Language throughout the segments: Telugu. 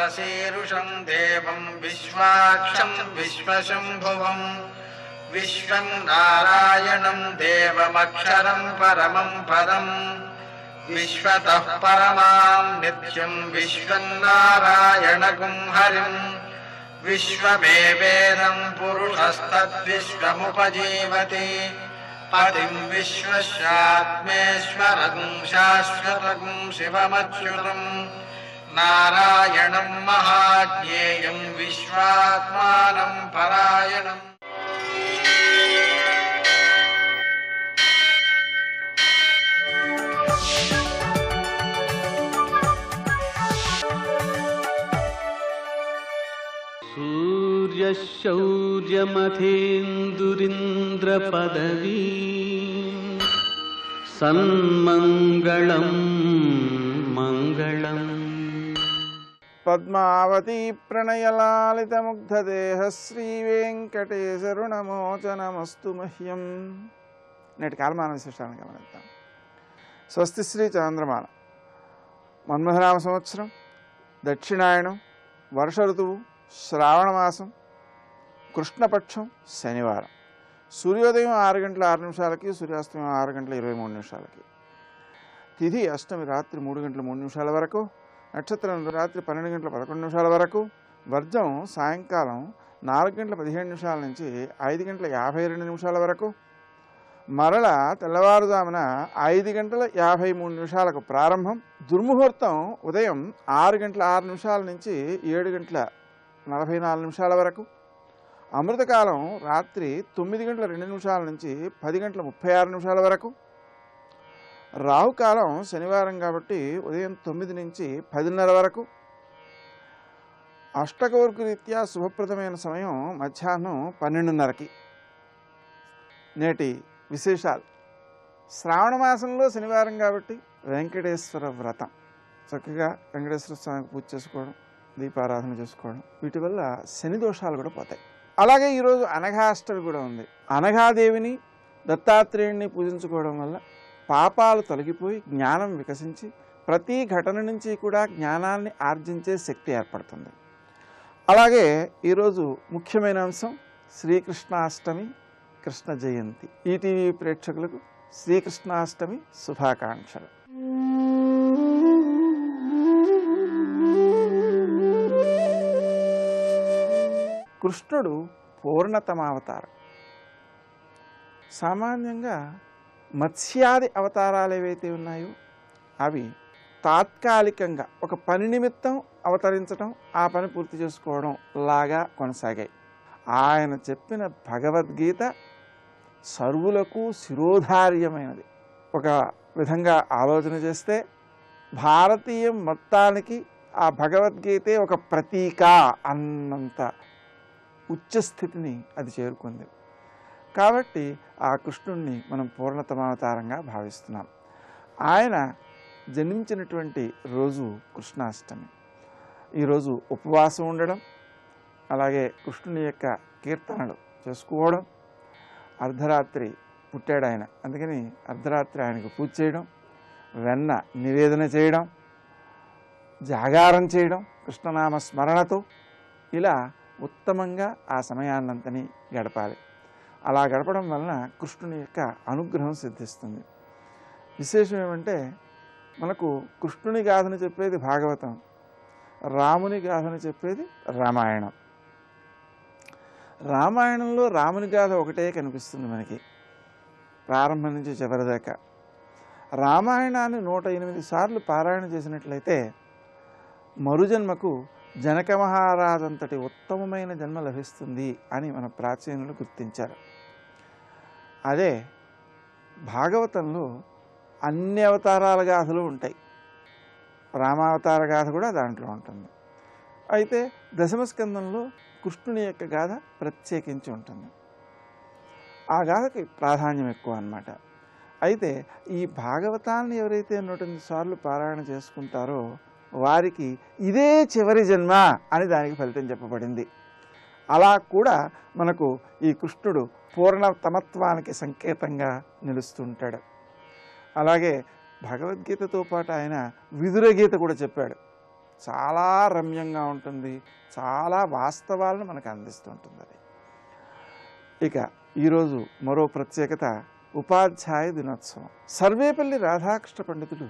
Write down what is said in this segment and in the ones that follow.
विश्वशीरुषं देवं विश्वाक्षं विश्वशम्भुवं विश्वं नारायणं देवमक्षरं परमं पदम् विश्वतः परमां नित्यं विश्वं नारायणगुं हरिम् विश्वमेवेदं पुरुषस्तद्विश्वमुपजीवति पतिं विश्वस्यात्मेश्वरगुं शाश्वतगुं शिवमच्युतं नारायणं महाज्ञेयं विश्वात्मानं परायणम्। सूर्यशौर्यमथेन्दुरिन्द्रपदवी सन्मङ्गलं मङ्गलम्। पद्मावती प्रणयलालितमुग्धदेह श्रीवेङ्कटेशरुणमोचनमस्तु मह्यं। నేటి కాలమాన విశేషాలను గమనిద్దాం. స్వస్తి శ్రీ చంద్రమాన మన్మథనామ సంవత్సరం, దక్షిణాయనం, వర్ష ఋతువు, శ్రావణ మాసం, కృష్ణపక్షం, శనివారం. సూర్యోదయం 6 గంటల 6 నిమిషాలకి, సూర్యాస్తమయం 6 గంటల 23 నిమిషాలకి. తిథి అష్టమి రాత్రి 3 గంటల 3 నిమిషాల వరకు, నక్షత్రం రాత్రి 12 గంటల 11 నిమిషాల వరకు, వర్జం సాయంకాలం 4 గంటల 15 నిమిషాల నుంచి 5 గంటల 52 నిమిషాల వరకు, మరల తెల్లవారుజామున 5 గంటల 53 నిమిషాలకు ప్రారంభం. దుర్ముహూర్తం ఉదయం 6 గంటల 6 నిమిషాల నుంచి 7 గంటల 44 నిమిషాల వరకు. అమృతకాలం రాత్రి 9 గంటల 2 నిమిషాల నుంచి 10 గంటల 36 నిమిషాల వరకు. రాహుకాలం శనివారం కాబట్టి ఉదయం 9 నుంచి 10:30 వరకు. అష్టకవర్కు రీత్యా శుభప్రదమైన సమయం మధ్యాహ్నం 12:30కి. నేటి విశేషాలు. శ్రావణ మాసంలో శనివారం కాబట్టి వెంకటేశ్వర వ్రతం, చక్కగా వెంకటేశ్వర స్వామికి పూజ చేసుకోవడం, దీపారాధన చేసుకోవడం, వీటి వల్ల శని దోషాలు కూడా పోతాయి. అలాగే ఈరోజు అనఘాష్టమి కూడా ఉంది. అనఘాదేవిని, దత్తాత్రేయుడిని పూజించుకోవడం వల్ల పాపాలు తొలగిపోయి జ్ఞానం వికసించి ప్రతి ఘటన నుంచి కూడా జ్ఞానాన్ని ఆర్జించే శక్తి ఏర్పడుతుంది. అలాగే ఈరోజు ముఖ్యమైన అంశం శ్రీకృష్ణాష్టమి, కృష్ణ జయంతి. ఈటీవీ ప్రేక్షకులకు శ్రీకృష్ణాష్టమి శుభాకాంక్షలు. కృష్ణుడు పూర్ణతమావతారం. సామాన్యంగా మత్స్యాది అవతారాలు ఏవైతే ఉన్నాయో అవి తాత్కాలికంగా ఒక పని నిమిత్తం అవతరించడం, ఆ పని పూర్తి చేసుకోవడం లాగా కొనసాగాయి. ఆయన చెప్పిన భగవద్గీత సర్వులకు శిరోధార్యమైనది. ఒక విధంగా ఆలోచన చేస్తే భారతీయం మొత్తానికి ఆ భగవద్గీతే ఒక ప్రతీక అన్నంత ఉచ్చస్థితిని అది చేరుకుంది. కాబట్టి ఆ కృష్ణుణ్ణి మనం పూర్ణతమావతారంగా భావిస్తున్నాం. ఆయన జన్మించినటువంటి రోజు కృష్ణాష్టమి. ఈరోజు ఉపవాసం ఉండడం, అలాగే కృష్ణుని యొక్క కీర్తనలు చేసుకోవడం. అర్ధరాత్రి పుట్టాడు ఆయన, అందుకని అర్ధరాత్రి ఆయనకు పూజ చేయడం, వెన్న నివేదన చేయడం, జాగారం చేయడం కృష్ణనామ స్మరణతో, ఇలా ఉత్తమంగా ఆ సమయాన్నంతని గడపాలి. అలా గడపడం వలన కృష్ణుని యొక్క అనుగ్రహం సిద్ధిస్తుంది. విశేషం ఏమంటే మనకు కృష్ణుని గాథను చెప్పేది భాగవతం, రాముని గాథను చెప్పేది రామాయణం. రామాయణంలో రాముని గాథ ఒకటే కనిపిస్తుంది మనకి ప్రారంభం నుంచి చివరి దాకా. రామాయణాన్ని 108 సార్లు పారాయణ చేసినట్లయితే మరుజన్మకు జనక మహారాజంతటి ఉత్తమమైన జన్మ లభిస్తుంది అని మన ప్రాచీనులు గుర్తించారు. అదే భాగవతంలో అన్ని అవతారాల గాథలు ఉంటాయి, రామావతార గాథ కూడా దాంట్లో ఉంటుంది. అయితే దశమస్కందంలో కృష్ణుని యొక్క గాథ ప్రత్యేకించి ఉంటుంది. ఆ గాథకి ప్రాధాన్యం ఎక్కువ అన్నమాట. అయితే ఈ భాగవతాన్ని ఎవరైతే 108 సార్లు పారాయణ చేసుకుంటారో వారికి ఇదే చివరి జన్మ అని దానికి ఫలితం చెప్పబడింది. అలా కూడా మనకు ఈ కృష్ణుడు పూర్ణతమత్వానికి సంకేతంగా నిలుస్తుంటాడు. అలాగే భగవద్గీతతో పాటు ఆయన విదుర గీత కూడా చెప్పాడు. చాలా రమ్యంగా ఉంటుంది, చాలా వాస్తవాలను మనకు అందిస్తుంటుంది అది. ఇక ఈరోజు మరో ప్రత్యేకత ఉపాధ్యాయ దినోత్సవం. సర్వేపల్లి రాధాకృష్ణ పండితుడు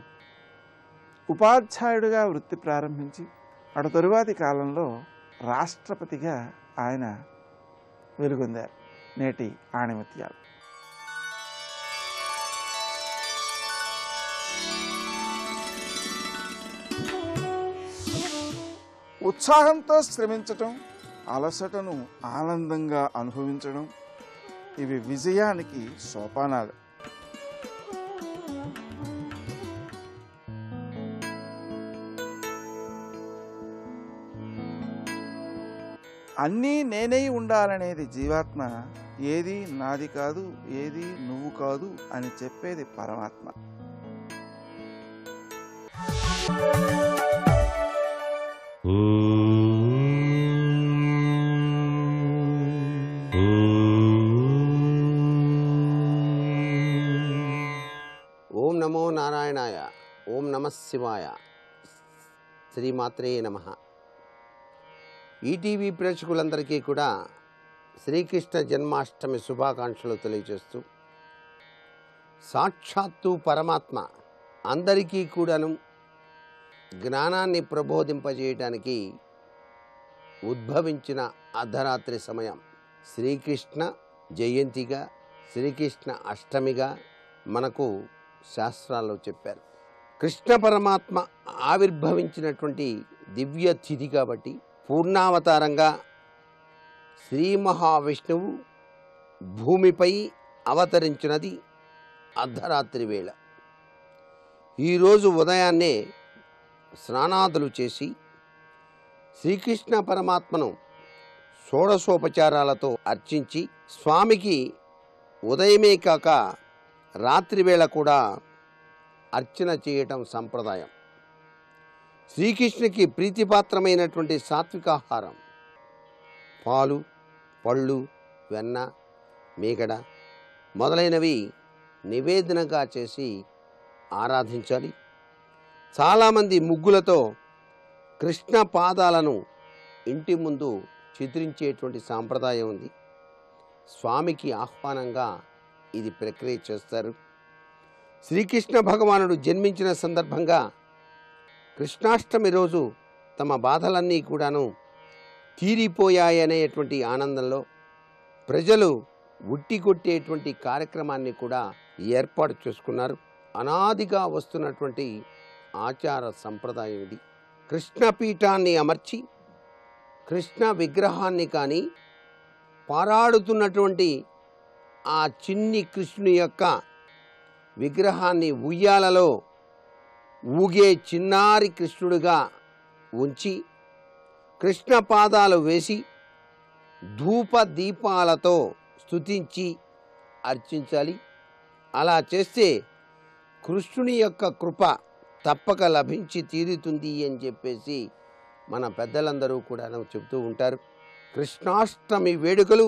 ఉపాధ్యాయుడిగా వృత్తి ప్రారంభించి అటు తరువాతి కాలంలో రాష్ట్రపతిగా ఆయన వెలుగొందారు. నేటి ఆణిముత్యాలు. ఉత్సాహంతో శ్రమించటం, అలసటను ఆనందంగా అనుభవించడం, ఇవి విజయానికి సోపానాలు. అన్నీ నేనై ఉండాలనేది జీవాత్మ, ఏది నాది కాదు, ఏది నువ్వు కాదు అని చెప్పేది పరమాత్మ. ఓం నమో నారాయణాయ. ఓం నమః శివాయ. శ్రీమాత్రే నమః. ఈటీవీ ప్రేక్షకులందరికీ కూడా శ్రీకృష్ణ జన్మాష్టమి శుభాకాంక్షలు తెలియజేస్తూ, సాక్షాత్తు పరమాత్మ అందరికీ కూడాను జ్ఞానాన్ని ప్రబోధింపజేయడానికి ఉద్భవించిన అర్ధరాత్రి సమయం శ్రీకృష్ణ జయంతిగా, శ్రీకృష్ణ అష్టమిగా మనకు శాస్త్రాల్లో చెప్పారు. కృష్ణ పరమాత్మ ఆవిర్భవించినటువంటి దివ్య తిథి కాబట్టి పూర్ణావతారంగా శ్రీ మహావిష్ణువు భూమిపై అవతరించినది అర్ధరాత్రి వేళ. ఈరోజు ఉదయాన్నే స్నానాదులు చేసి శ్రీకృష్ణ పరమాత్మను షోడశోపచారాలతో అర్చించి, స్వామికి ఉదయమే కాక రాత్రివేళ కూడా అర్చన చేయటం సంప్రదాయం. శ్రీకృష్ణునికి ప్రీతిపాత్రమైనటువంటి సాత్వికాహారం పాలు, పళ్ళు, వెన్న, మీగడ మొదలైనవి నివేదనగా చేసి ఆరాధించాలి. చాలామంది ముగ్గులతో కృష్ణ పాదాలను ఇంటి ముందు చిత్రించేటువంటి సాంప్రదాయం ఉంది. స్వామికి ఆహ్వానంగా ఇది ప్రక్రియ చేస్తారు. శ్రీకృష్ణ భగవానుడు జన్మించిన సందర్భంగా కృష్ణాష్టమి రోజు తమ బాధలన్నీ కూడాను తీరిపోయాయనేటువంటి ఆనందంలో ప్రజలు ఉట్టి కొట్టేటువంటి కార్యక్రమాన్ని కూడా ఏర్పాటు చేసుకున్నారు. అనాదిగా వస్తున్నటువంటి ఆచార సంప్రదాయం ఇది. కృష్ణపీఠాన్ని అమర్చి కృష్ణ విగ్రహాన్ని కానీ, పారాడుతున్నటువంటి ఆ చిన్ని కృష్ణుని యొక్క విగ్రహాన్ని ఉయ్యాలలో ఊగే చిన్నారి కృష్ణుడిగా ఉంచి కృష్ణ పాదాలు వేసి ధూప దీపాలతో స్తుతించి అర్చించాలి. అలా చేస్తే కృష్ణుని యొక్క కృప తప్పక లభించి తీరుతుంది అని చెప్పేసి మన పెద్దలందరూ కూడా చెబుతూ ఉంటారు. కృష్ణాష్టమి వేడుకలు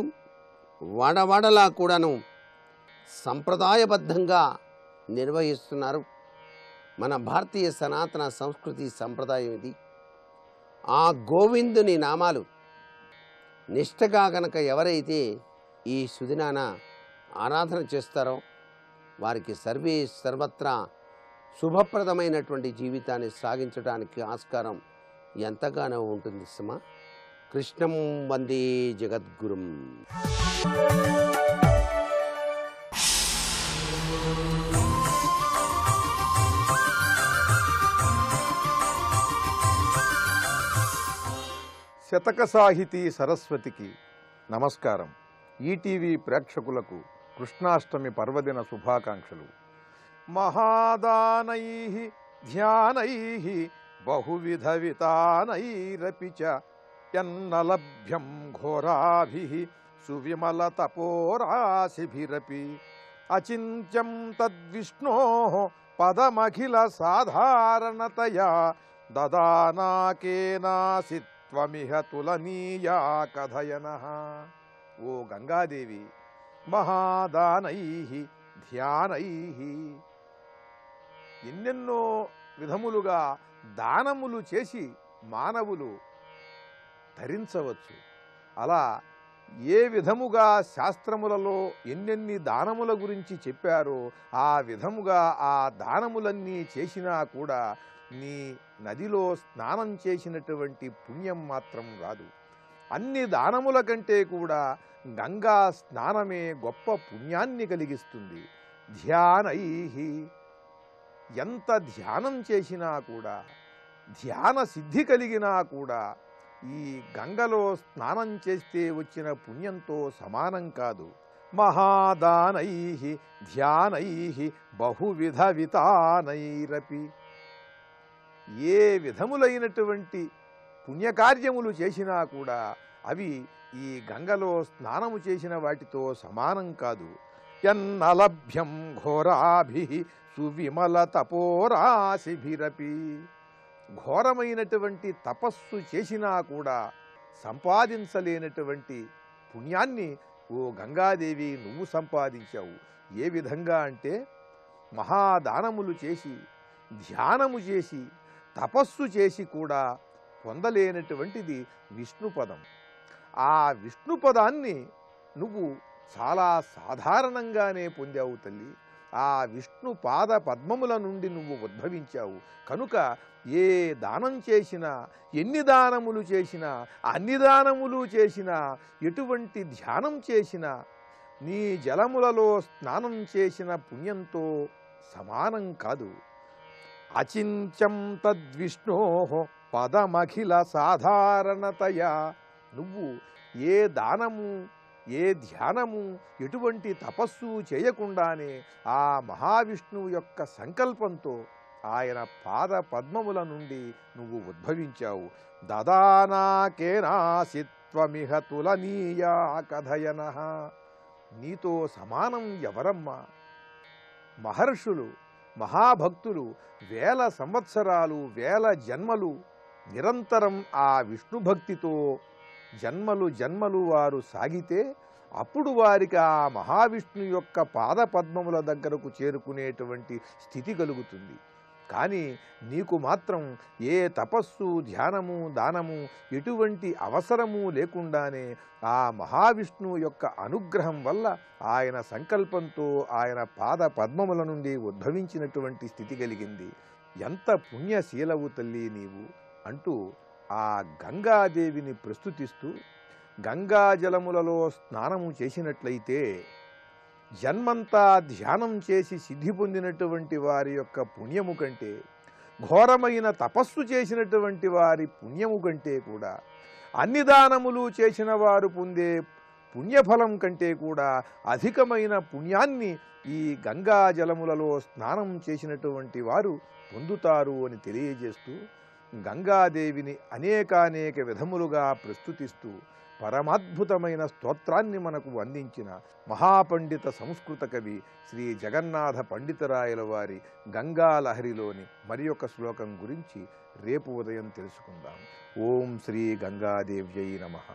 వడవడలా కూడాను సంప్రదాయబద్ధంగా నిర్వహిస్తున్నారు. మన భారతీయ సనాతన సంస్కృతి సంప్రదాయం ఇది. ఆ గోవిందుని నామాలు నిష్టగా గనక ఎవరైతే ఈ సుదినాన ఆరాధన చేస్తారో వారికి సర్వత్రా శుభప్రదమైనటువంటి జీవితాన్ని సాగించడానికి ఆస్కారం ఎంతగానో ఉంటుంది సుమా. కృష్ణం వందే జగద్గురుం. శతక సాహితీ సరస్వతికి నమస్కారం. ఈటీవీ ప్రేక్షకులకు కృష్ణాష్టమి పర్వదిన శుభాకాంక్షలు. మహాదానై ధ్యానై బహువిధ వితానైరపి చ యన్నలభ్యం ఘోరాభి సువిమల తపోరాశిభిరపి అచింత్యం తద్విష్ణో పదమఖిల సాధారణతయా దదానాకేనాసిత్ త్వమిహ తులనీయా కథయనః. ఓ గంగాదేవి, మహాదానై ధ్యానై ఎన్నెన్నో విధములుగా దానములు చేసి మానవులు ధరించవచ్చు. అలా ఏ విధముగా శాస్త్రములలో ఎన్నెన్ని దానముల గురించి చెప్పారో ఆ విధముగా ఆ దానములన్నీ చేసినా కూడా నీ నదిలో స్నానం చేసినటువంటి పుణ్యం మాత్రం రాదు. అన్ని దానముల కంటే కూడా గంగా స్నానమే గొప్ప పుణ్యాన్ని కలిగిస్తుంది. ధ్యానైహి, ఎంత ధ్యానం చేసినా కూడా, ధ్యాన సిద్ధి కలిగినా కూడా ఈ గంగలో స్నానం చేస్తే వచ్చిన పుణ్యంతో సమానం కాదు. మహాదానైహి ధ్యానైహి బహువిధ వితానైరపి, ఏ విధములైనటువంటి పుణ్యకార్యములు చేసినా కూడా అవి ఈ గంగలో స్నానము చేసిన వాటితో సమానం కాదు. యన్నలభ్యం ఘోరాభి సువిమల తపోరాశిభిరపి, ఘోరమైనటువంటి తపస్సు చేసినా కూడా సంపాదించలేనటువంటి పుణ్యాన్ని ఓ గంగాదేవి నువ్వు సంపాదించావు. ఏ విధంగా అంటే మహాదానములు చేసి, ధ్యానము చేసి, తపస్సు చేసి కూడా పొందలేనటువంటిది విష్ణుపదం. ఆ విష్ణుపదాన్ని నువ్వు చాలా సాధారణంగానే పొందావు తల్లి. ఆ విష్ణు పాద పద్మముల నుండి నువ్వు ఉద్భవించావు కనుక ఏ దానం చేసినా, ఎన్ని దానములు చేసినా, అన్ని దానములు చేసినా, ఎటువంటి ధ్యానం చేసినా నీ జలములలో స్నానం చేసిన పుణ్యంతో సమానం కాదు. అచింత్యం తద్విష్ణో పదమఖిల సాధారణతయా, నువ్వు ఏ దానము, ఏ ధ్యానము, ఎటువంటి తపస్సు చేయకుండానే ఆ మహావిష్ణువు యొక్క సంకల్పంతో ఆయన పాద పద్మముల నుండి నువ్వు ఉద్భవించావు. దదానాకేనాసిత్వమిహ తులనీయా కథయనః, నీతో సమానం ఎవరమ్మా? మహర్షులు, మహాభక్తులు వేల సంవత్సరాలు, వేల జన్మలు నిరంతరం ఆ విష్ణుభక్తితో జన్మలు జన్మలు వారు సాగితే అప్పుడు వారికి ఆ మహావిష్ణు యొక్క పాదపద్మముల దగ్గరకు చేరుకునేటువంటి స్థితి కలుగుతుంది. కానీ నీకు మాత్రం ఏ తపస్సు, ధ్యానము, దానము, ఎటువంటి అవసరము లేకుండానే ఆ మహావిష్ణువు యొక్క అనుగ్రహం వల్ల ఆయన సంకల్పంతో ఆయన పాద పద్మముల నుండి ఉద్భవించినటువంటి స్థితి కలిగింది. ఎంత పుణ్యశీలవు తల్లి నీవు అంటూ ఆ గంగాదేవిని ప్రస్తుతిస్తూ, గంగాజలములలో స్నానము చేసినట్లయితే జన్మంతా ధ్యానం చేసి సిద్ధి పొందినటువంటి వారి యొక్క పుణ్యము కంటే, ఘోరమైన తపస్సు చేసినటువంటి వారి పుణ్యము కంటే కూడా, అన్ని దానములు చేసిన వారు పొందే పుణ్యఫలం కంటే కూడా అధికమైన పుణ్యాన్ని ఈ గంగాజలములలో స్నానం చేసినటువంటి వారు పొందుతారు అని తెలియజేస్తూ గంగాదేవిని అనేకానేక విధములుగా ప్రస్తుతిస్తూ పరమాద్భుతమైన స్తోత్రాన్ని మనకు అందించిన మహాపండిత సంస్కృత కవి శ్రీ జగన్నాథ పండితరాయల వారి గంగాలహరిలోని మరి ఒక శ్లోకం గురించి రేపు ఉదయం తెలుసుకుందాం. ఓం శ్రీ గంగాదేవ్యై నమః.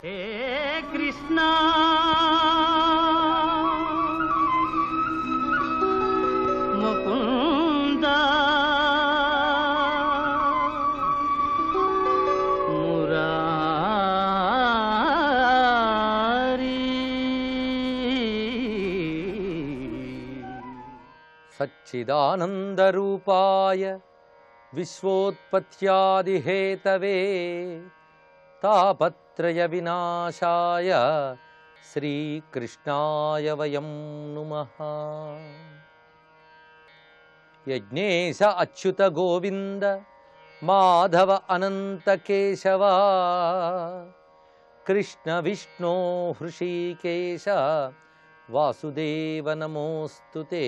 హే కృష్ణ ముకుంద సచ్చిదానందరూపాయ విశ్వోత్పత్యాదిహేతవే తాపత్రయ వినాశాయ శ్రీకృష్ణాయ వయం నుమః. యజ్ఞేశ అచ్యుత గోవింద మాధవ అనంత కేశవ కృష్ణ విష్ణో హృషీకేశ వాసుదేవ నమోస్తుతే.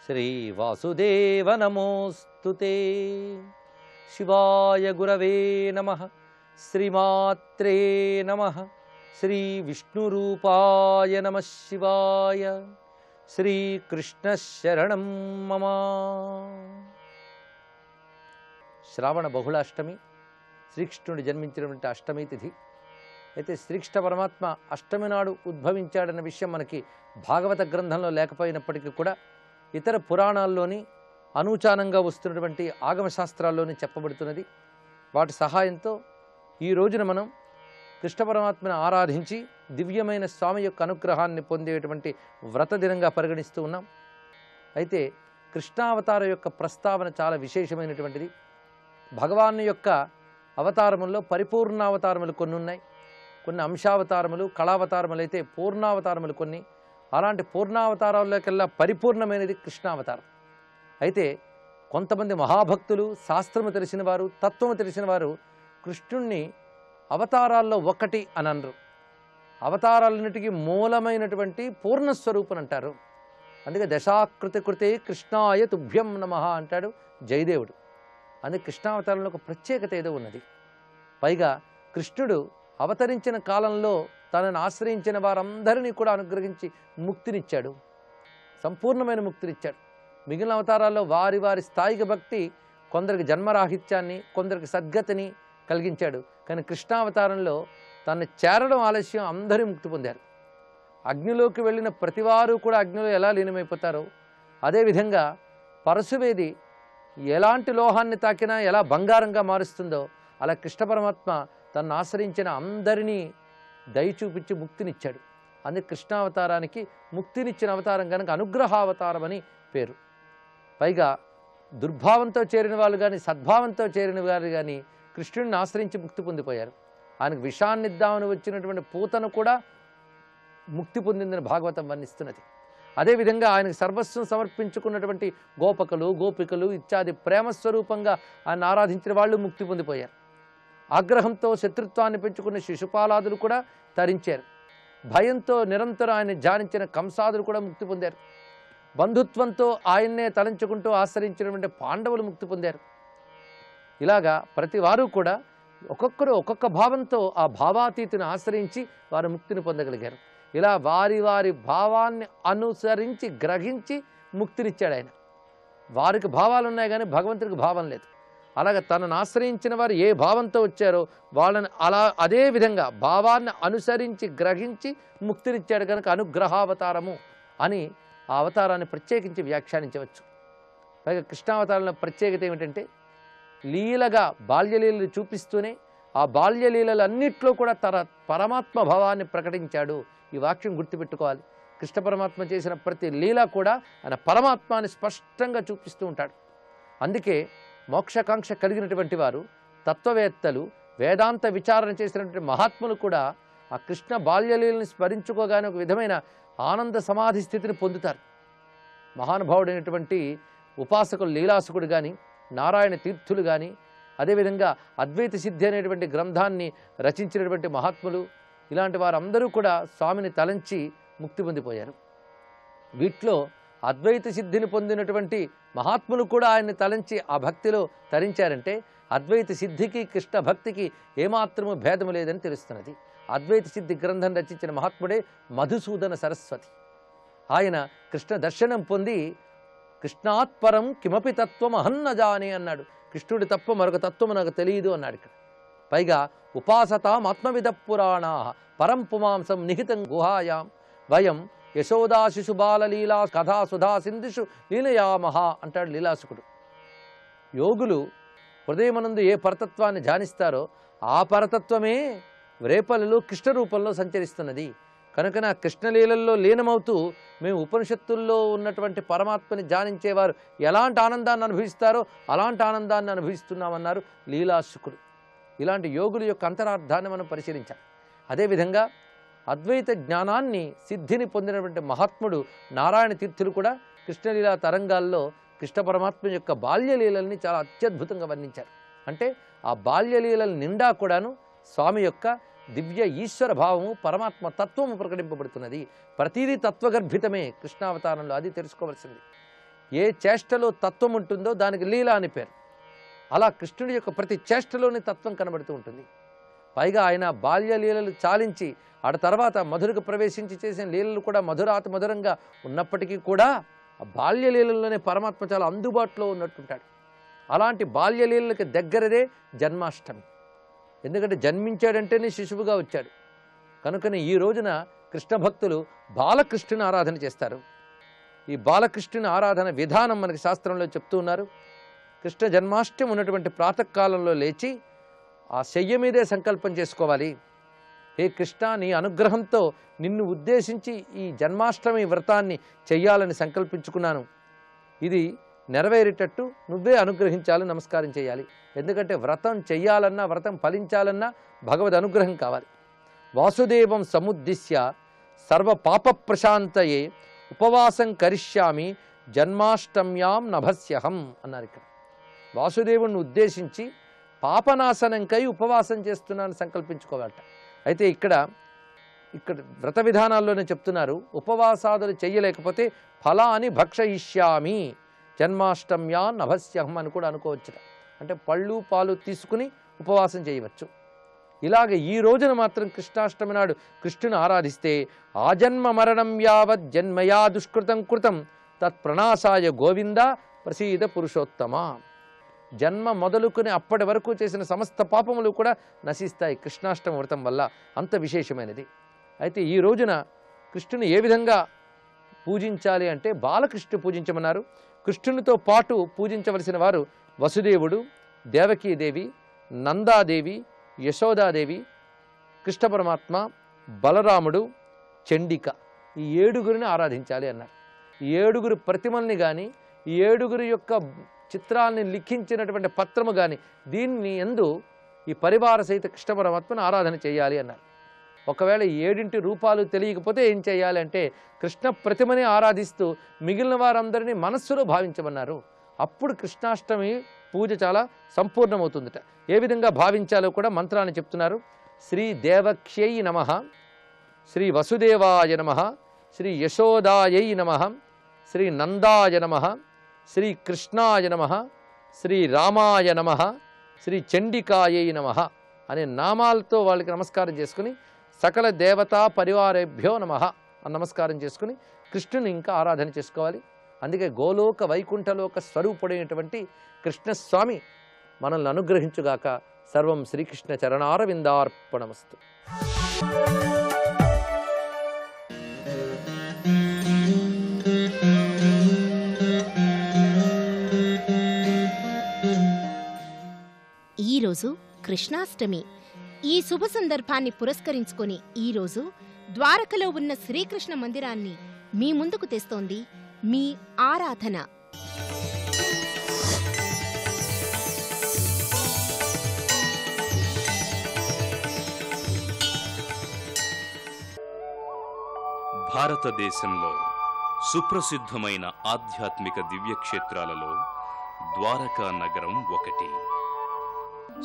శ్రీ వాసుదేవ నమోస్తుతే. శివాయ గురవే నమః. శ్రీమాత్రే నమః. శ్రీ విష్ణురూపాయ నమః శివాయ. శ్రీకృష్ణ శరణం మమ. శ్రావణ బహుళాష్టమి, శ్రీకృష్ణుడు జన్మించినటువంటి అష్టమి తిథి. అయితే శ్రీకృష్ణ పరమాత్మ అష్టమి నాడు ఉద్భవించాడన్న విషయం మనకి భాగవత గ్రంథంలో లేకపోయినప్పటికీ కూడా ఇతర పురాణాల్లోని అనూచానంగా వస్తున్నటువంటి ఆగమ శాస్త్రాల్లోనే చెప్పబడుతున్నది. వాటి సహాయంతో ఈ రోజున మనం కృష్ణ పరమాత్మను ఆరాధించి దివ్యమైన స్వామి యొక్క అనుగ్రహాన్ని పొందేటువంటి వ్రత దినంగా పరిగణిస్తూ ఉన్నాం. అయితే కృష్ణావతార యొక్క ప్రస్తావన చాలా విశేషమైనటువంటిది. భగవాను యొక్క అవతారముల్లో పరిపూర్ణావతారములు కొన్ని ఉన్నాయి, కొన్ని అంశావతారములు, కళావతారములు అయితే పూర్ణావతారములు కొన్ని. అలాంటి పూర్ణావతారాల్లోకెల్లా పరిపూర్ణమైనది కృష్ణావతారం. అయితే కొంతమంది మహాభక్తులు, శాస్త్రము తెలిసిన వారు, తత్వము తెలిసిన వారు కృష్ణుణ్ణి అవతారాల్లో ఒకటి అని అనరు. అవతారాలన్నిటికీ మూలమైనటువంటి పూర్ణస్వరూపుని అంటారు. అందుకే దశాకృతి కృతే కృష్ణాయ తుభ్యం నమః అంటాడు జయదేవుడు. అందుకే కృష్ణావతారంలో ఒక ప్రత్యేకత ఏదో ఉన్నది. పైగా కృష్ణుడు అవతరించిన కాలంలో తనను ఆశ్రయించిన వారందరినీ కూడా అనుగ్రహించి ముక్తినిచ్చాడు, సంపూర్ణమైన ముక్తినిచ్చాడు. మిగిలిన అవతారాల్లో వారి వారి స్థాయిక భక్తి కొందరికి జన్మరాహిత్యాన్ని, కొందరికి సద్గతిని కలిగించాడు. కానీ కృష్ణావతారంలో తను చేరడం ఆలస్యం, అందరూ ముక్తి పొందారు. అగ్నిలోకి వెళ్ళిన ప్రతివారు కూడా అగ్నిలో ఎలా లీనమైపోతారో అదేవిధంగా పరశువేది ఎలాంటి లోహాన్ని తాకినా ఎలా బంగారంగా మారుస్తుందో అలా కృష్ణ పరమాత్మ తను ఆశ్రయించిన అందరినీ దయ చూపించి ముక్తినిచ్చాడు. అందుకే కృష్ణావతారానికి ముక్తినిచ్చిన అవతారం కనుక అనుగ్రహావతారం అని పేరు. పైగా దుర్భావంతో చేరిన వాళ్ళు కానీ సద్భావంతో చేరిన వారు కానీ కృష్ణుడిని ఆశ్రయించి ముక్తి పొందిపోయారు. ఆయనకు విషాన్ని ఇద్దామని వచ్చినటువంటి పూతను కూడా ముక్తి పొందిందని భాగవతం వర్ణిస్తున్నది. అదేవిధంగా ఆయనకు సర్వస్వం సమర్పించుకున్నటువంటి గోపకులు, గోపికలు ఇత్యాది ప్రేమస్వరూపంగా ఆయన ఆరాధించిన వాళ్ళు ముక్తి పొందిపోయారు. ఆగ్రహంతో శత్రుత్వాన్ని పెంచుకున్న శిశుపాలాదులు కూడా తరించారు. భయంతో నిరంతరం ఆయన ధ్యానించిన కంసాదులు కూడా ముక్తి పొందారు. బంధుత్వంతో ఆయన్నే తలంచుకుంటూ ఆశ్రయించినటువంటి పాండవులు ముక్తి పొందారు. ఇలాగా ప్రతి వారు కూడా ఒక్కొక్కరు ఒక్కొక్క భావంతో ఆ భావాతీతిని ఆశ్రయించి వారు ముక్తిని పొందగలిగారు. ఇలా వారి వారి భావాన్ని అనుసరించి గ్రహించి ముక్తినిచ్చాడు ఆయన. వారికి భావాలు ఉన్నాయి కానీ భగవంతుడికి భావం లేదు. అలాగే తనను ఆశ్రయించిన వారు ఏ భావంతో వచ్చారో వాళ్ళని అదే విధంగా భావాన్ని అనుసరించి గ్రహించి ముక్తినిచ్చాడు కనుక అనుగ్రహావతారము అని ఆ అవతారాన్ని ప్రత్యేకించి వ్యాఖ్యానించవచ్చు. పైగా కృష్ణావతారంలో ప్రత్యేకత ఏమిటంటే లీలగా బాల్యలీలలు చూపిస్తూనే ఆ బాల్యలీలలన్నిట్లో కూడా తన పరమాత్మ భావాన్ని ప్రకటించాడు. ఈ వాక్యం గుర్తుపెట్టుకోవాలి. కృష్ణ పరమాత్మ చేసిన ప్రతి లీల కూడా ఆయన పరమాత్మాన్ని స్పష్టంగా చూపిస్తూ ఉంటాడు. అందుకే మోక్షకాంక్ష కలిగినటువంటి వారు, తత్వవేత్తలు, వేదాంత విచారణ చేసినటువంటి మహాత్ములు కూడా ఆ కృష్ణ బాల్యలీలని స్మరించుకోగానే ఒక విధమైన ఆనంద సమాధి స్థితిని పొందుతారు. మహానుభావుడైనటువంటి ఉపాసకులు లీలాసుకుడు కానీ, నారాయణ తీర్థులు కానీ, అదేవిధంగా అద్వైత సిద్ధి అనేటువంటి గ్రంథాన్ని రచించినటువంటి మహాత్ములు, ఇలాంటి వారందరూ కూడా స్వామిని తలంచి ముక్తి పొందిపోయారు. వీటిలో అద్వైత సిద్ధిని పొందినటువంటి మహాత్ములు కూడా ఆయన్ని తలంచి ఆ భక్తిలో తరించారంటే అద్వైత సిద్ధికి కృష్ణ భక్తికి ఏమాత్రము భేదము లేదని తెలుస్తున్నది. అద్వైత సిద్ధి గ్రంథం రచించిన మహాత్ముడే మధుసూదన సరస్వతి. ఆయన కృష్ణ దర్శనం పొంది కృష్ణాత్పరం కిమపి తత్వం అహన్న జానే అన్నాడు. కృష్ణుడి తప్ప మరొక తత్వము నాకు తెలియదు అన్నాడు ఇక్కడ. పైగా ఉపాసతాం ఆత్మవిద పురాణా పరం పుమాంసం నిహితం గుహాయాం వయం యశోదా శిశు బాలలీలా కథా సుధా సింధుషు లీలయామహ అంటాడు లీలాసుకుడు. యోగులు హృదయమనందు ఏ పరతత్వాన్ని ధ్యానిస్తారో ఆ పరతత్వమే రేపలలో కృష్ణ రూపంలో సంచరిస్తున్నది. కనుక నా కృష్ణలీలల్లో లీనమవుతూ మేము ఉపనిషత్తుల్లో ఉన్నటువంటి పరమాత్మని ధ్యానించేవారు ఎలాంటి ఆనందాన్ని అనుభవిస్తారో అలాంటి ఆనందాన్ని అనుభవిస్తున్నామన్నారు లీలాసుకుడు. ఇలాంటి యోగుల యొక్క అంతరార్థాన్ని మనం పరిశీలించాలి. అదేవిధంగా అద్వైత జ్ఞానాన్ని సిద్ధిని పొందినటువంటి మహాత్ముడు నారాయణ తీర్థులు కూడా కృష్ణలీలా తరంగాల్లో కృష్ణ పరమాత్మ యొక్క బాల్యలీలల్ని చాలా అత్యద్భుతంగా వర్ణించారు. అంటే ఆ బాల్యలీలల నిండా కూడాను స్వామి యొక్క దివ్య ఈశ్వర భావము, పరమాత్మ తత్వము ప్రకటింపబడుతున్నది. ప్రతిదీ తత్వగర్భితమే కృష్ణావతారంలో, అది తెలుసుకోవాల్సింది. ఏ చేష్టలో తత్వం ఉంటుందో దానికి లీల అని పేరు. అలా కృష్ణుడి యొక్క ప్రతి చేష్టలోని తత్వం కనబడుతూ ఉంటుంది. పైగా ఆయన బాల్యలీలలు చాలించి ఆ తర్వాత మధురకు ప్రవేశించి చేసిన లీలలు కూడా మధురాతి మధురంగా ఉన్నప్పటికీ కూడా ఆ బాల్యలీలలోనే పరమాత్మ చాలా అందుబాటులో ఉన్నట్టుంటాడు. అలాంటి బాల్యలీలకి దగ్గరదే జన్మాష్టమి. ఎందుకంటే జన్మించాడంటేనే శిశువుగా వచ్చాడు. కనుకనే ఈ రోజున కృష్ణ భక్తులు బాలకృష్ణుని ఆరాధన చేస్తారు. ఈ బాలకృష్ణుని ఆరాధన విధానం మనకి శాస్త్రంలో చెప్తూ ఉన్నారు. కృష్ణ జన్మాష్టమి ఉన్నటువంటి ప్రాతకాలంలో లేచి ఆ శయ్య మీదే సంకల్పం చేసుకోవాలి. హే కృష్ణ, నీ అనుగ్రహంతో నిన్ను ఉద్దేశించి ఈ జన్మాష్టమి వ్రతాన్ని చెయ్యాలని సంకల్పించుకున్నాను. ఇది నెరవేరేటట్టు నువ్వే అనుగ్రహించాలని నమస్కారం చేయాలి. ఎందుకంటే వ్రతం చెయ్యాలన్నా, వ్రతం ఫలించాలన్నా భగవద్ అనుగ్రహం కావాలి. వాసుదేవం సముద్దిశ్య సర్వ పాప ప్రశాంతయే ఉపవాసం కరిష్యామి జన్మాష్టమ్యాం నభస్యహం అన్నారు. ఇక్కడ వాసుదేవుణ్ణి ఉద్దేశించి పాపనాశనంకై ఉపవాసం చేస్తున్నాను సంకల్పించుకోవాలట. అయితే ఇక్కడ వ్రత విధానాల్లోనే చెప్తున్నారు, ఉపవాసాదులు చెయ్యలేకపోతే ఫలాని భక్షయిష్యామి జన్మాష్టమ్యాం నభస్యహం అని కూడా అనుకోవచ్చుట. అంటే పళ్ళు పాలు తీసుకుని ఉపవాసం చేయవచ్చు. ఇలాగ ఈ రోజున మాత్రం కృష్ణాష్టమి నాడు కృష్ణుని ఆరాధిస్తే ఆజన్మ మరణం యావత్ జన్మయా దుష్కృతం కృతం తత్ప్రణాశాయ గోవింద ప్రసీద పురుషోత్తమ. జన్మ మొదలుకుని అప్పటి వరకు చేసిన సమస్త పాపములు కూడా నశిస్తాయి కృష్ణాష్టమి వ్రతం వల్ల. అంత విశేషమైనది. అయితే ఈ రోజున కృష్ణుని ఏ విధంగా పూజించాలి అంటే బాలకృష్ణుడు పూజించమన్నారు. కృష్ణునితో పాటు పూజించవలసిన వారు వసుదేవుడు, దేవకీదేవి, నందాదేవి, యశోదాదేవి, కృష్ణ పరమాత్మ, బలరాముడు, చండిక. ఈ 7గురిని ఆరాధించాలి అన్నారు. ఈ 7గురు ప్రతిమల్ని కానీ, ఈ 7గురి యొక్క చిత్రాల్ని లిఖించినటువంటి పత్రము కానీ, దీన్ని ఎందు ఈ పరివార సహిత కృష్ణ పరమాత్మను ఆరాధన చేయాలి అన్నారు. ఒకవేళ 7 రూపాలు తెలియకపోతే ఏం చేయాలి అంటే కృష్ణ ప్రతిమని ఆరాధిస్తూ మిగిలిన వారందరినీ మనస్సులో భావించమన్నారు. అప్పుడు కృష్ణాష్టమి పూజ చాలా సంపూర్ణమవుతుందట. ఏ విధంగా భావించాలో కూడా మంత్రాన్ని చెప్తున్నారు. శ్రీ దేవక్ష్యై నమః, శ్రీ వసుదేవాయ నమః, శ్రీ యశోదాయై నమః, శ్రీ నందాయ నమః, శ్రీ కృష్ణాయ నమః, శ్రీ రామాయ నమః, శ్రీ చండికాయై నమః అనే నామాలతో వాళ్ళకి నమస్కారం చేసుకుని సకల దేవతా పరివారేభ్యో నమః అని నమస్కారం చేసుకుని కృష్ణుని ఇంకా ఆరాధన చేసుకోవాలి. అందుకే గోలోక వైకుంఠలోక స్వరూపుడైనటువంటి కృష్ణస్వామి మనల్ని అనుగ్రహించుగాక. సర్వం శ్రీకృష్ణ చరణారవిందార్పణమస్తు. ఈరోజు కృష్ణాష్టమి. ఈ శుభ సందర్భాన్ని పురస్కరించుకొని ఈరోజు ద్వారకలో ఉన్న శ్రీకృష్ణ మందిరాన్ని మీ ముందుకు తెస్తోంది మీ ఆరాధన. భారతదేశంలో సుప్రసిద్ధమైన ఆధ్యాత్మిక దివ్యక్షేత్రాలలో ద్వారకా నగరం ఒకటి.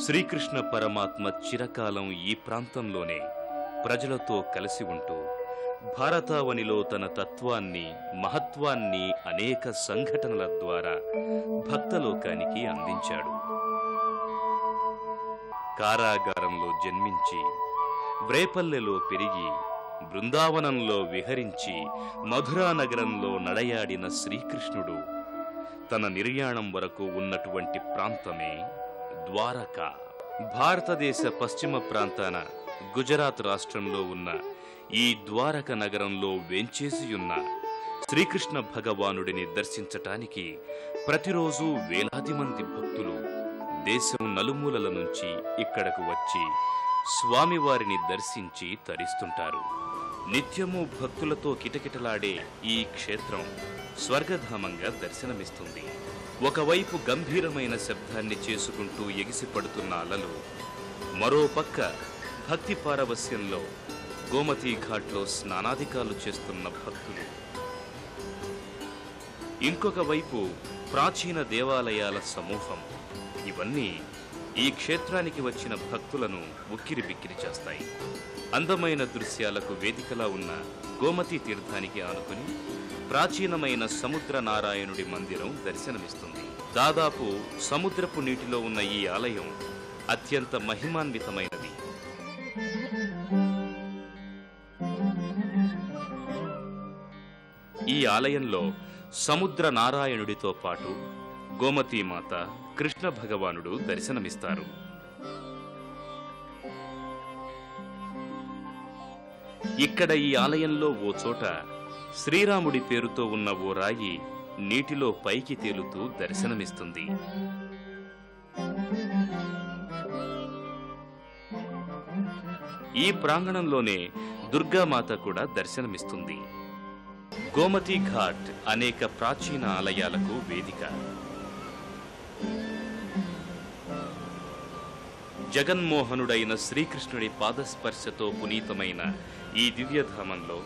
శ్రీకృష్ణ పరమాత్మ చిరకాలం ఈ ప్రాంతంలోనే ప్రజలతో కలిసి ఉంటూ భారతావనిలో తన తత్వాన్ని, మహత్వాన్ని అనేక సంఘటనల ద్వారా భక్తలోకానికి అందించాడు. కారాగారంలో జన్మించి, వ్రేపల్లెలో పెరిగి, బృందావనంలో విహరించి, మధురా నగరంలో నడయాడిన శ్రీకృష్ణుడు తన నిర్యాణం వరకు ఉన్నటువంటి ప్రాంతమే ద్వారకా. భారతదేశ పశ్చిమ ప్రాంతాన గుజరాత్ రాష్ట్రంలో ఉన్న ఈ ద్వారక నగరంలో వేంచేసియున్న శ్రీకృష్ణ భగవానుడిని దర్శించటానికి ప్రతిరోజు వేలాది మంది భక్తులు దేశం నలుమూలల నుంచి ఇక్కడకు వచ్చి స్వామివారిని దర్శించి తరిస్తుంటారు. నిత్యము భక్తులతో కిటకిటలాడే ఈ క్షేత్రం స్వర్గధామంగా దర్శనమిస్తుంది. ఒకవైపు గంభీరమైన శబ్దాన్ని చేసుకుంటూ ఎగిసిపడుతున్న అలలు, మరోపక్క భక్తి పారవస్యంలో గోమతీ ఘాట్లో స్నానాధికాలు చేస్తున్న భక్తులు, ఇంకొక వైపు ప్రాచీన దేవాలయాల సమూహం. ఇవన్నీ ఈ క్షేత్రానికి వచ్చిన భక్తులను ఉక్కిరి బిక్కిరి చేస్తాయి. అందమైన దృశ్యాలకు వేదికలా ఉన్న గోమతీ తీర్థానికి ఆనుకుని ప్రాచీనమైన సముద్ర నారాయణుడి మందిరం దర్శనమిస్తుంది. దాదాపు సముద్రపు నీటిలో ఉన్న ఈ ఆలయం అత్యంత మహిమాన్వితమైనది. ఈ ఆలయంలో సముద్ర నారాయణుడితో పాటు గోమతీమాత, కృష్ణ భగవానుడు దర్శనమిస్తారు. ఇక్కడ ఈ ఆలయంలో ఓ చోట శ్రీరాముడి పేరుతో ఉన్న ఓ రాయి నీటిలో పైకి తేలుతూ దర్శనమిస్తుంది. ఈ ప్రాంగణంలోనే దుర్గామాత కూడా దర్శనమిస్తుంది. గోమతి ఘాట్ అనేక ప్రాచీన ఆలయాలకు వేదిక. జగన్మోహనుడైన శ్రీకృష్ణుడి పాదస్పర్శతో పునీతమైన ఈ దివ్యధామంలో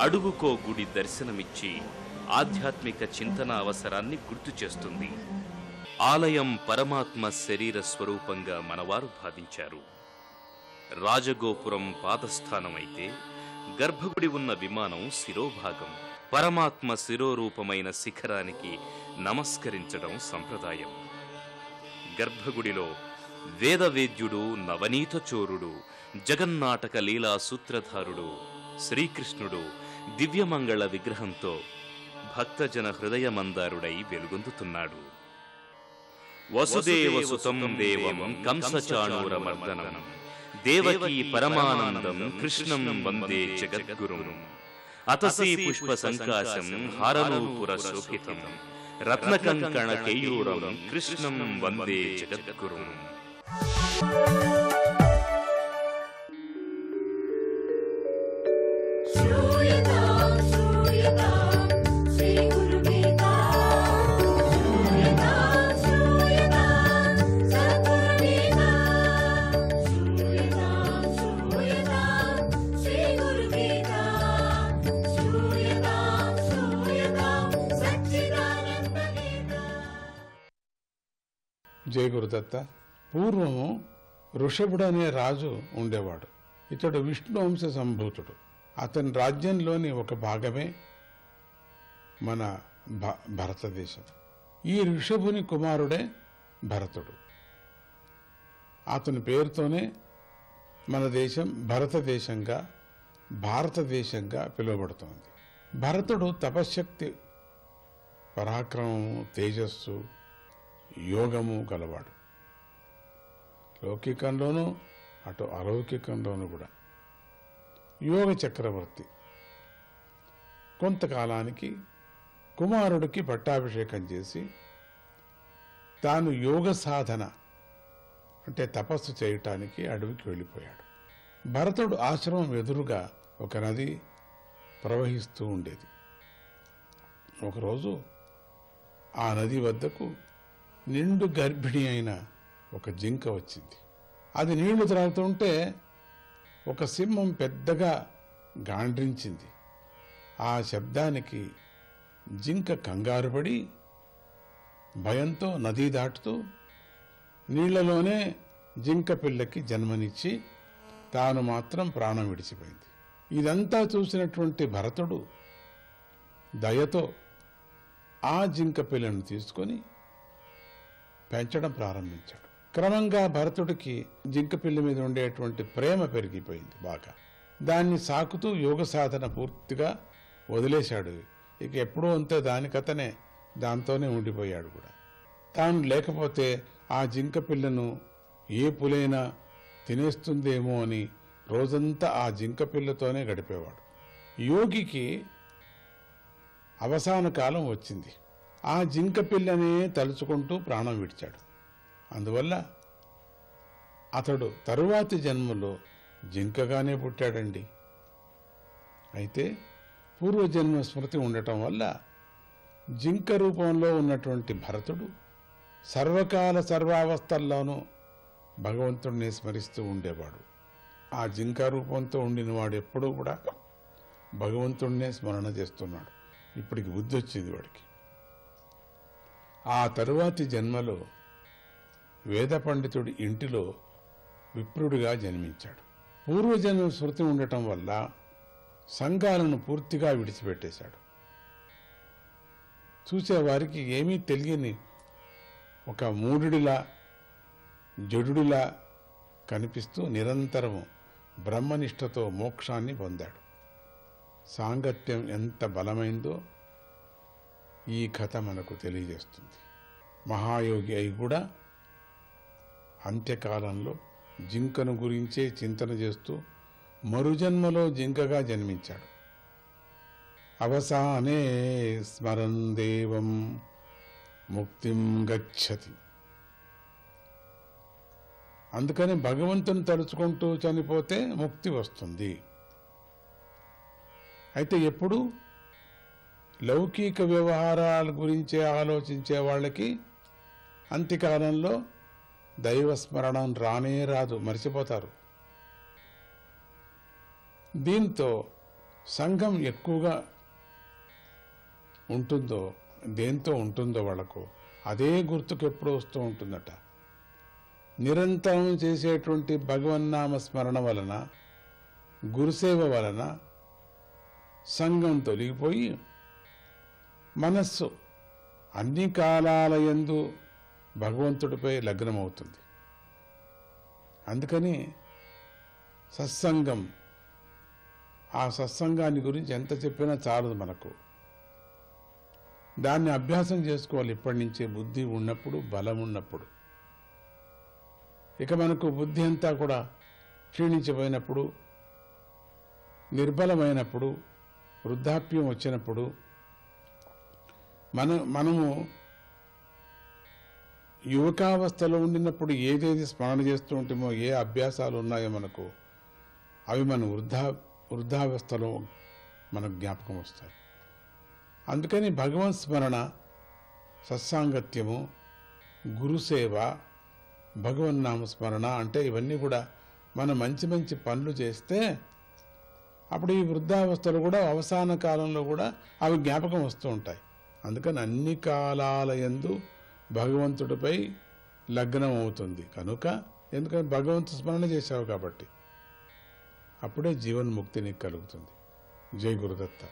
అడుగుకో గుడి దర్శనమిచ్చి ఆధ్యాత్మిక చింతన అవసరాన్ని గుర్తు చేస్తుంది. ఆలయం పరమాత్మ శరీర స్వరూపంగా మనవారు భావించారు. రాజగోపురం పాదస్థానమైతే గర్భగుడి ఉన్న విమానం శిరోభాగం. పరమాత్మ శిరోరూపమైన శిఖరానికి నమస్కరించడం సంప్రదాయం. గర్భగుడిలో వేదవేద్యుడు, నవనీత చోరుడు, జగన్నాటక లీలా సూత్రధారుడు శ్రీకృష్ణుడు దివ్యమంగళ విగ్రహంతో భక్తజన హృదయమందారుడై వెలుగొందుతున్నాడు. వసుదేవ సుతం దేవం కంసచాణూరమర్దనం దేవకీ పరమానందం కృష్ణం వందే జగద్గురుం. అతసీ పుష్ప సంకాశం హారనూపుర శోభితం రత్నకంకణ కేయూరం కృష్ణం వందే జగద్గురుం. జయ గురుదత్త. పూర్వము ఋషభుడు అనే రాజు ఉండేవాడు. ఇతడు విష్ణు వంశ సంభూతుడు. అతని రాజ్యంలోని ఒక భాగమే మన భారతదేశం. ఈ ఋషభుని కుమారుడే భరతుడు. అతని పేరుతోనే మన దేశం భారతదేశంగా పిలువబడుతోంది. భరతుడు తపశ్శక్తి, పరాక్రమము, తేజస్సు, యోగము గలవాడు. లౌకికంలోనూ అటు అలౌకికంలోనూ కూడా యోగ చక్రవర్తి. కొంతకాలానికి కుమారుడికి పట్టాభిషేకం చేసి తాను యోగ సాధన అంటే తపస్సు చేయటానికి అడవికి వెళ్ళిపోయాడు. భరతుడు ఆశ్రమం ఎదురుగా ఒక నది ప్రవహిస్తూ ఉండేది. ఒకరోజు ఆ నది వద్దకు నిండు గర్భిణి అయిన ఒక జింక వచ్చింది. అది నీళ్లు త్రాగుతుంటే ఒక సింహం పెద్దగా గాండ్రించింది. ఆ శబ్దానికి జింక కంగారుపడి భయంతో నదీ దాటుతూ నీళ్లలోనే జింక పిల్లకి జన్మనిచ్చి తాను మాత్రం ప్రాణం విడిచిపోయింది. ఇదంతా చూసినటువంటి భరతుడు దయతో ఆ జింక పిల్లను తీసుకొని పెంచడం ప్రారంభించాడు. క్రమంగా భరతుడికి జింక పిల్ల మీద ఉండేటువంటి ప్రేమ పెరిగిపోయింది బాగా. దాన్ని సాకుతూ యోగ సాధన పూర్తిగా వదిలేశాడు. ఇక ఎప్పుడూ అంతే దానికతనే దాంతోనే ఉండిపోయాడు కూడా. తాను లేకపోతే ఆ జింక పిల్లను ఏ పులైనా తినేస్తుందేమో అని రోజంతా ఆ జింక పిల్లతోనే గడిపేవాడు. యోగికి అవసాన కాలం వచ్చింది. ఆ జింక పిల్లనే తలుచుకుంటూ ప్రాణం విడిచాడు. అందువల్ల అతడు తరువాతి జన్మలో జింకగానే పుట్టాడండి. అయితే పూర్వజన్మ స్మృతి ఉండటం వల్ల జింక రూపంలో ఉన్నటువంటి భరతుడు సర్వకాల సర్వావస్థల్లోనూ భగవంతుడిని స్మరిస్తూ ఉండేవాడు. ఆ జింక రూపంతో ఉండినవాడు ఎప్పుడూ కూడా భగవంతుడినే స్మరణ చేస్తున్నాడు. ఇప్పటికి బుద్ధి వచ్చింది వాడికి. ఆ తరువాతి జన్మలో వేద పండితుడి ఇంటిలో విప్రుడిగా జన్మించాడు. పూర్వజన్మ స్మృతి ఉండటం వల్ల సంఘాలను పూర్తిగా విడిచిపెట్టేశాడు. చూసేవారికి ఏమీ తెలియని ఒక మూఢుడిలా, జడుడిలా కనిపిస్తూ నిరంతరము బ్రహ్మనిష్టతో మోక్షాన్ని పొందాడు. సాంగత్యం ఎంత బలమైందో ఈ కథ మనకు తెలియజేస్తుంది. మహాయోగి అయి కూడా అంత్యకాలంలో జింకను గురించే చింతన చేస్తూ మరుజన్మలో జింకగా జన్మించాడు. అవసానే స్మరన్ దేవం ముక్తిం గచ్చతి. అందుకని భగవంతుని తలుచుకుంటూ చనిపోతే ముక్తి వస్తుంది. అయితే ఎప్పుడు లౌకిక వ్యవహారాల గురించే ఆలోచించే వాళ్ళకి అంత్యకాలంలో దైవస్మరణం రానే రాదు, మర్చిపోతారు. దీంతో సంఘం ఎక్కువగా ఉంటుందో, దేంతో ఉంటుందో వాళ్లకు అదే గుర్తుకు ఎప్పుడు వస్తూ ఉంటుందట. నిరంతరం చేసేటువంటి భగవన్నామ స్మరణ వలన, గురుసేవ వలన సంఘం తొలగిపోయి మనస్సు అన్ని కాలాల యందు భగవంతుడిపై లగ్నమవుతుంది. అందుకని సత్సంగం, ఆ సత్సంగాన్ని గురించి ఎంత చెప్పినా చాలదు మనకు. దాన్ని అభ్యాసం చేసుకోవాలి ఇప్పటి నుంచే, బుద్ధి ఉన్నప్పుడు, బలం ఉన్నప్పుడు. ఇక మనకు బుద్ధి అంతా కూడా క్షీణించిపోయినప్పుడు, నిర్బలమైనప్పుడు, వృద్ధాప్యం వచ్చినప్పుడు మనము యువకావస్థలో ఉండినప్పుడు ఏదేది స్మరణ చేస్తూ ఉంటామో, ఏ అభ్యాసాలు ఉన్నాయో మనకు, అవి మన వృద్ధావస్థలో మనకు జ్ఞాపకం వస్తాయి. అందుకని భగవత్ స్మరణ, సత్సాంగత్యము, గురుసేవ, భగవన్నామ స్మరణ అంటే ఇవన్నీ కూడా మనం మంచి మంచి పనులు చేస్తే అప్పుడు ఈ వృద్ధావస్థలో కూడా, అవసాన కాలంలో కూడా అవి జ్ఞాపకం వస్తూ ఉంటాయి. అందుకని అన్ని కాలాల యందు భగవంతుడిపై లగ్నం అవుతుంది కనుక, ఎందుకంటే భగవంతు స్మరణ చేశావు కాబట్టి అప్పుడే జీవన్ముక్తి నీకు కలుగుతుంది. జై గురుదత్త.